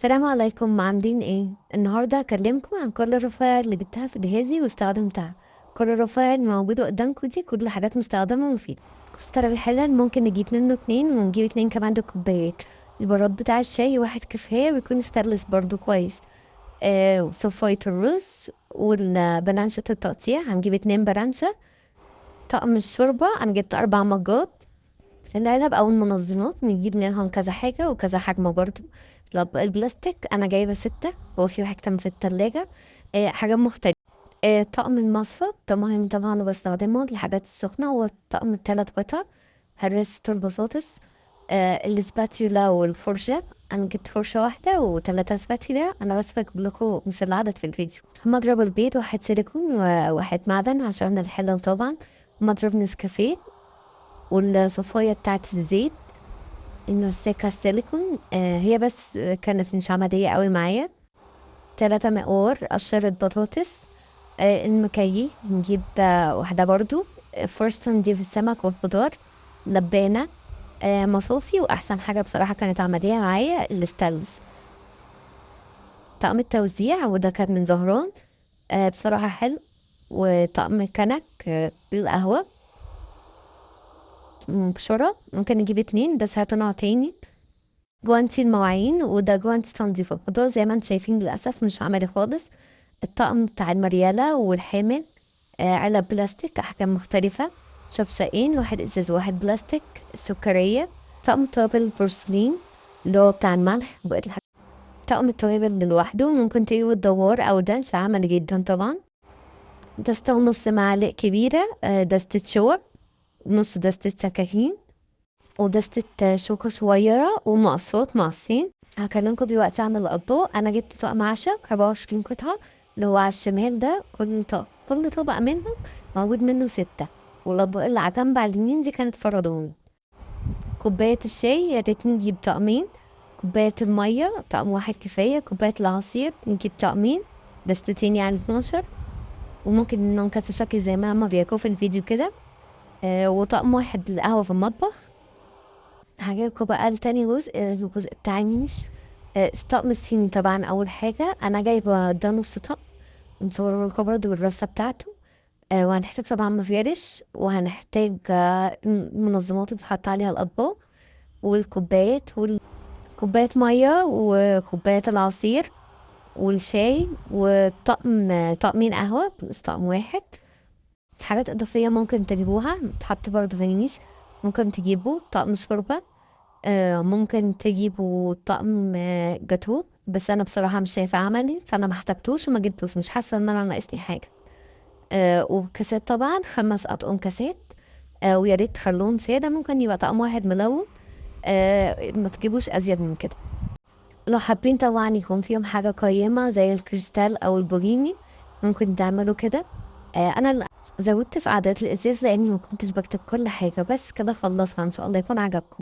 السلام عليكم، عاملين ايه؟ النهارده هكلمكم عن كل الرفايع اللي جبتها في جهازي واستخدمتها. كل الرفايع اللي موجوده قدامكم دي كل حاجات مستخدمه ومفيده. كوستر الحلل ممكن نجيب منه 2 ونجيب 2 كمان للكوبايات. البراد بتاع الشاي واحد كفايه ويكون ستانلس برضو كويس. وصفاية الرز والبنانشة التقطيع هنجيب 2 برانشة. طقم الشوربة انا جبت 4 مجات. العلب او المنظمات نجيب منهم كذا حاجة وكذا حجم برضو. الأطباق البلاستيك انا جايبة 6، هو في واحد كان في التلاجة. حاجات مختلفة. طقم المصفى طبعا بستخدمه للحاجات السخنة، هو طقم التلات قطع. هرسة البطاطس. الاسباتيولا والفرشة. انا جبت فرشة واحدة و3 سباتيولا، انا بس بجيب لكم مش العدد في الفيديو. مضرب البيض، واحد سيليكون وواحد معدن عشان الحلل طبعا. مضرب نسكافيه. والصفاية بتاعت الزيت. المسكة السيليكون، هي بس كانت مش عملية قوي معايا. 3 مقور قشرة بطاطس. المكيف نجيب واحدة برضو. فرصة نضيف السمك والخضار. لبانة. مصوفي، وأحسن حاجة بصراحة كانت عملية معايا الستانلس. طقم التوزيع وده كان من زهران. بصراحة حلو. وطقم كنك للقهوة. بشرة ممكن نجيب 2 بس هاتوا نوع تاني. جوانتي المواعين وده جوانتي تنظيف الخضار، زي ما انتم شايفين للأسف مش عملي خالص. الطقم بتاع المريالة والحامل. علب بلاستيك أحجام مختلفة. شفشقين، واحد إزاز وواحد بلاستيك. السكرية. طقم توابل بورسلين اللي هو بتاع الملح وبقية الحاجات. طقم التوابل لوحده ممكن تجيبوا الدوار أو دنش، عملي جدا طبعا. دستة ونص معالق كبيرة، دستة شوك. نص دستة سكاكين. ودستة شوكة صغيرة ومقصات مقصين. هكلمكم دلوقتي عن الأطباق. أنا جبت طقم عشاء 24 قطعة، اللي هو على الشمال ده. كل طبق منهم موجود منه 6. والأطباق اللي على جنب على اليمين دي كانت فرضون. كوباية الشاي يا ريت نجيب طقمين. كوباية المية طقم واحد كفاية. كوباية العصير نجيب طقمين، دستتين يعني 12. وممكن انهم كذا شكل زي ما هما بياكلوا في الفيديو كده. وطقم واحد للقهوة في المطبخ. هجيلكوا بقى لتاني جزء، الجزء بتاع النيش. الطقم الصيني طبعا أول حاجة أنا جايبة ده نص طقم. مصوره لكم برضه بالرصة بتاعته. وهنحتاج طبعا مفيرش، وهنحتاج المنظمات اللي بتحط عليها الأطباق. والكوبايات كوباية مية وكوباية العصير. والشاي وطقم طقمين قهوة بس طقم واحد. حاجات إضافية ممكن تجيبوها تحط برضه في النيش. ممكن تجيبوا طقم شوربة. ممكن تجيبوا طقم جاتوه، بس انا بصراحه مش شايفه عملي فانا ما احتجتوش وما جبتوش، مش حاسه ان انا ناقصني حاجه. وكاسات طبعا 5 اطقم كاسات. ويا ريت تخلوهم ساده، ممكن يبقى طقم واحد ملون. ما تجيبوش ازيد من كده. لو حابين طبعا يكون فيهم حاجه قيمه زي الكريستال او البوريني، ممكن تعملوا كده. انا زودت في اعداد الازاز لاني ما كنتش بكتب كل حاجه، بس كده خلصها ان شاء الله يكون عجبكم.